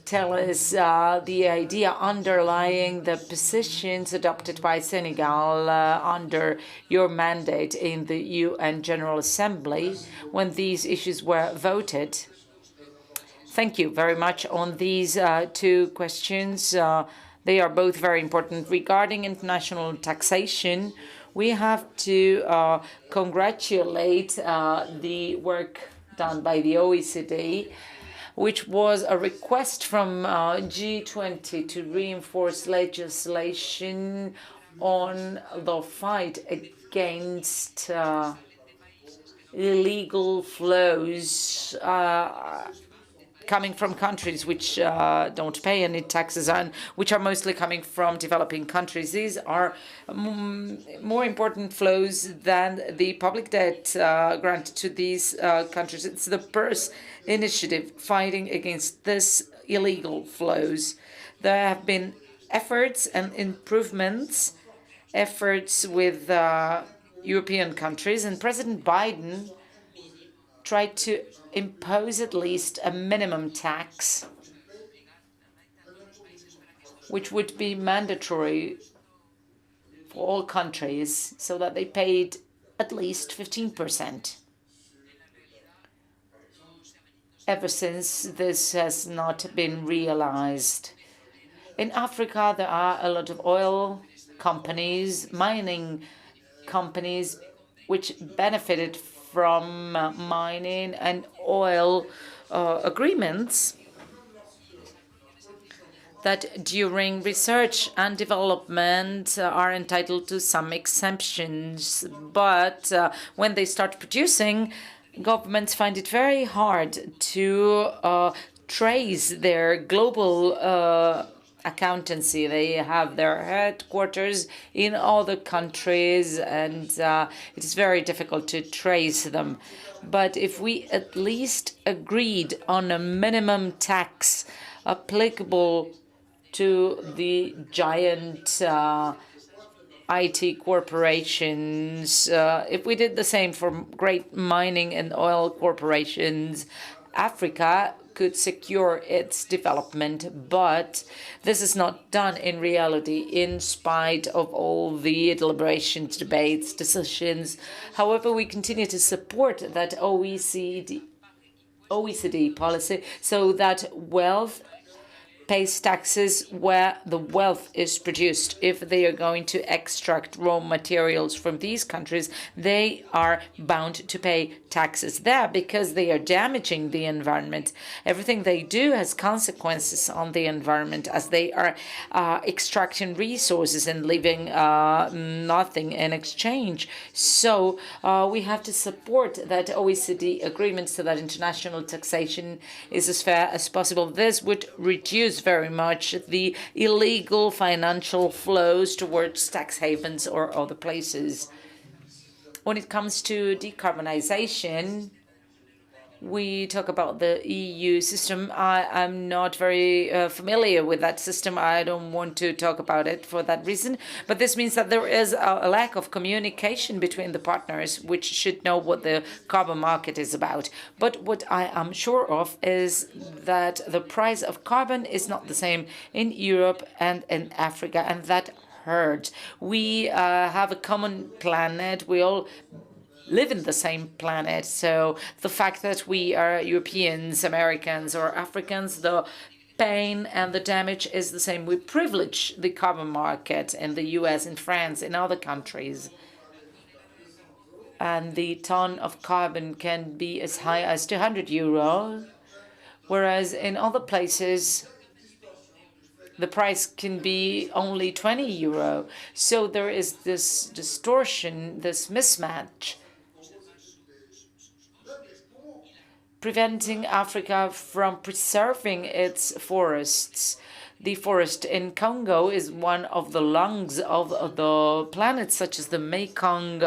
S2: tell us the idea underlying the positions adopted by Senegal under your mandate in the UN General Assembly when these issues were voted? Thank you very much on these two questions. They are both very important. Regarding international taxation, we have to congratulate the work done by the OECD, which was a request from G20 to reinforce legislation on the fight against illegal flows coming from countries which don't pay any taxes and which are mostly coming from developing countries. These are more important flows than the public debt granted to these countries. It's the PERS initiative fighting against this illegal flows. There have been efforts and improvements, efforts with European countries, and President Biden tried to impose at least a minimum tax, which would be mandatory for all countries, so that they paid at least 15%. Ever since, this has not been realized. In Africa, there are a lot of oil companies, mining companies, which benefited from mining and oil agreements that during research and development are entitled to some exemptions. But when they start producing, governments find it very hard to trace their global accountancy. They have their headquarters in other countries, and it is very difficult to trace them. But if we at least agreed on a minimum tax applicable to the giant IT corporations, if we did the same for great mining and oil corporations, Africa could secure its development, but this is not done in reality in spite of all the deliberations, debates, decisions. However, we continue to support that OECD policy so that wealth pays taxes where the wealth is produced. If they are going to extract raw materials from these countries, they are bound to pay taxes there because they are damaging the environment. Everything they do has consequences on the environment as they are extracting resources and leaving nothing in exchange. So we have to support that OECD agreement so that international taxation is as fair as possible. This would reduce very much the illegal financial flows towards tax havens or other places. When it comes to decarbonization, we talk about the EU system. I'm not very familiar with that system. I don't want to talk about it for that reason. But this means that there is a lack of communication between the partners, which should know what the carbon market is about. But what I am sure of is that the price of carbon is not the same in Europe and in Africa, and that hurts. We have a common planet. We all live in the same planet. So the fact that we are Europeans, Americans, or Africans, the pain and the damage is the same. We privilege the carbon market in the US, in France, in other countries. And the ton of carbon can be as high as 200 euro, whereas in other places, the price can be only 20 euro. So there is this distortion, this mismatch, preventing Africa from preserving its forests. The forest in Congo is one of the lungs of the planet, such as the Mekong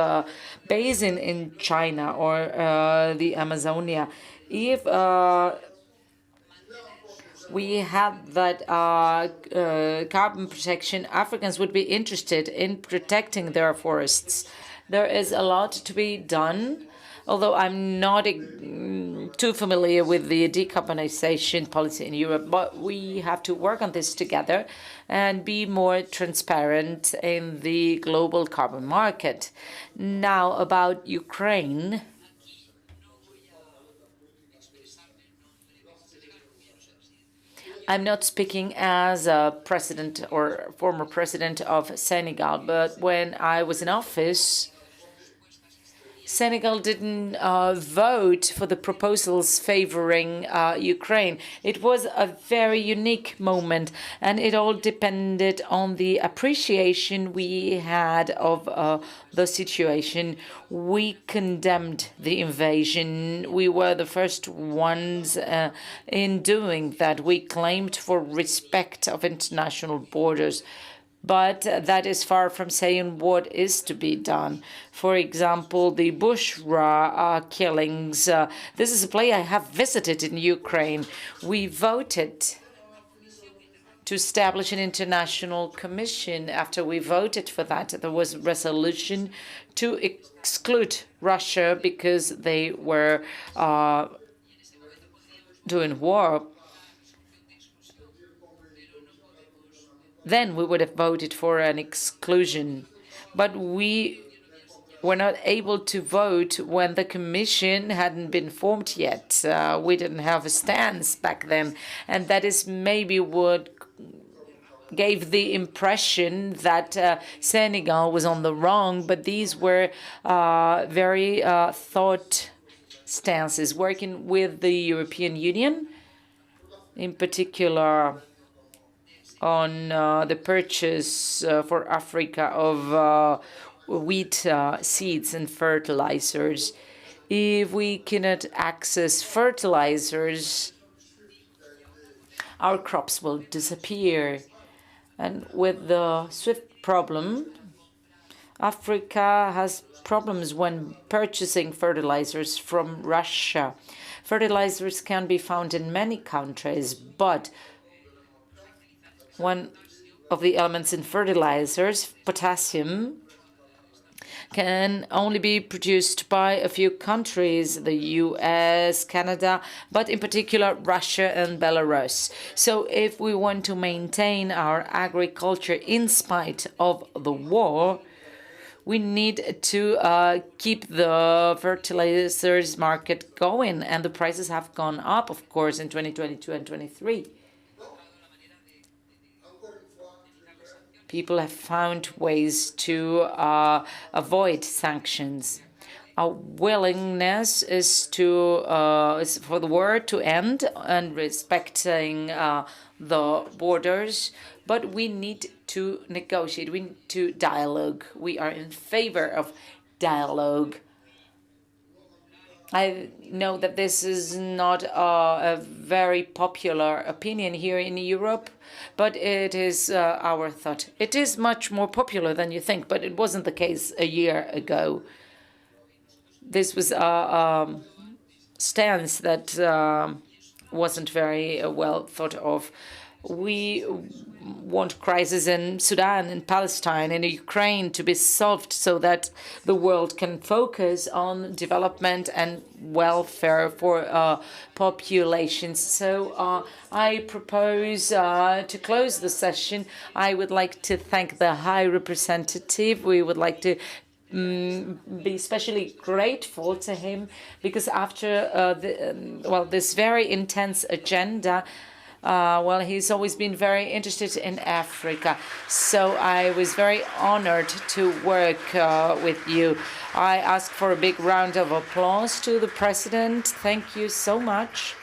S2: Basin in China or the Amazonia. If we had that carbon protection, Africans would be interested in protecting their forests. There is a lot to be done, although I'm not too familiar with the decarbonization policy in Europe, but we have to work on this together and be more transparent in the global carbon market. Now, about Ukraine. I'm not speaking as a president or former president of Senegal, but when I was in office, Senegal didn't vote for the proposals favoring Ukraine. It was a very unique moment, and it all depended on the appreciation we had of the situation. We condemned the invasion. We were the first ones in doing that. We claimed for respect of international borders. But that is far from saying what is to be done. For example, the Bushra killings. This is a place I have visited in Ukraine. We voted to establish an international commission. After we voted for that, there was a resolution to exclude Russia because they were doing war. Then we would have voted for an exclusion. But we were not able to vote when the commission hadn't been formed yet. We didn't have a stance back then. And that is maybe what gave the impression that Senegal was on the wrong, but these were very thought stances, working with the European Union, in particular on the purchase for Africa of wheat seeds and fertilizers. If we cannot access fertilizers, our crops will disappear. And with the SWIFT problem, Africa has problems when purchasing fertilizers from Russia. Fertilizers can be found in many countries, but one of the elements in fertilizers, potassium, can only be produced by a few countries, the US, Canada, but in particular Russia and Belarus. So if we want to maintain our agriculture in spite of the war, we need to keep the fertilizers market going, and the prices have gone up, of course, in 2022 and 23. People have found ways to avoid sanctions. Our willingness is for the war to end and respecting the borders, but we need to negotiate. We need to dialogue. We are in favor of dialogue. I know that this is not a very popular opinion here in Europe, but it is our thought. It is much more popular than you think, but it wasn't the case a year ago. This was a stance that wasn't very well thought of. We want crisis in Sudan, in Palestine, in Ukraine to be solved so that the world can focus on development and welfare for populations. So I propose to close the session. I would like to thank the High Representative. We would like to be especially grateful to him because after this very intense agenda, he's always been very interested in Africa. So I was very honored to work with you. I ask for a big round of applause to the President. Thank you so much.